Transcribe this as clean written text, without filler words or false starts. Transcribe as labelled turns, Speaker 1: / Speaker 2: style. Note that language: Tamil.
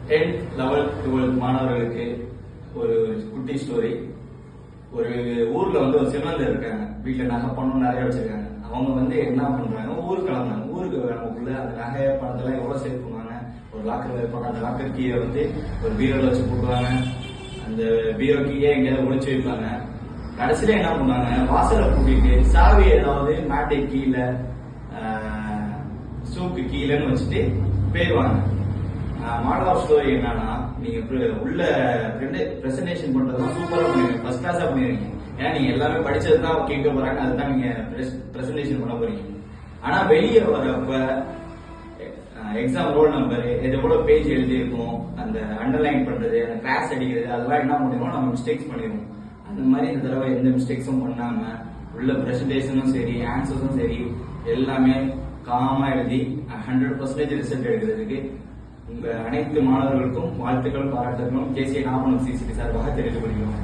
Speaker 1: 10th 11th 12th மாணவர்களுக்கு ஒரு குட்டி ஸ்டோரி. ஒரு ஊர்ல வந்து ஒரு செல்வந்தர் இருக்காங்க. வீட்டுல நகை பணம் நிறைய வச்சிருக்காங்க. அவங்க வந்து என்ன பண்றாங்க, ஊருக்கு கிளம்புறாங்க. ஊருக்கு நமக்குள்ள அந்த நகை பணத்தெல்லாம் எவ்வளவு சேவ் பண்ணுவாங்க, ஒரு லாக்கர் வைப்பாங்க. அந்த லாக்கர் கீழே வந்து ஒரு பீரோல வச்சு போட்டுவாங்க. அந்த பீரோ கீழே எங்கேயாவது ஒளிச்சு வைப்பாங்க. கடைசியில என்ன பண்ணுவாங்க, வாசலை கூட்டிட்டு சாவி ஏதாவது மேட்டை கீழே சூக்கு கீழேன்னு வச்சுட்டு போயிடுவாங்க. மாடல் ஆஃப் ஸ்டோரி என்னன்னா, நீங்க உள்ள பிரசன்டேஷன் பண்றதுதான் சூப்பரா பண்ணுவீங்க, ஃபர்ஸ்ட் கிளாஸா பண்ணிடுவீங்க. ஏன்னா நீங்க எல்லாமே படிச்சது தான் கேட்க போறாங்க, அதுதான் நீங்க பிரசன்டேஷன் பண்ண போறீங்க. ஆனா வெளியே வரப்ப எக்ஸாம் ரோல் நம்பர், எவ்வளவு பேஜ் எழுதி இருக்கும், அந்த அண்டர்லைன் பண்றது, அந்த கிளாஸ் அடிக்கிறது, அதெல்லாம் என்ன பண்ணுவோம், நம்ம மிஸ்டேக்ஸ் பண்ணிடுவோம். அந்த மாதிரி இந்த தடவை எந்த மிஸ்டேக்ஸும் பண்ணாம உள்ள பிரசன்டேஷனும் சரி, ஆன்சர்ஸும் சரி, எல்லாமே காமா எழுதி 100% ரிசல்ட் எடுக்கிறதுக்கு உங்க அனைத்து மாணவர்களுக்கும் வாழ்த்துக்களும் பாராட்டுகளும் கேசிஐ நாமக்கல் சிசிடி சார்பாக தெரிவித்துக் கொள்கிறோம்.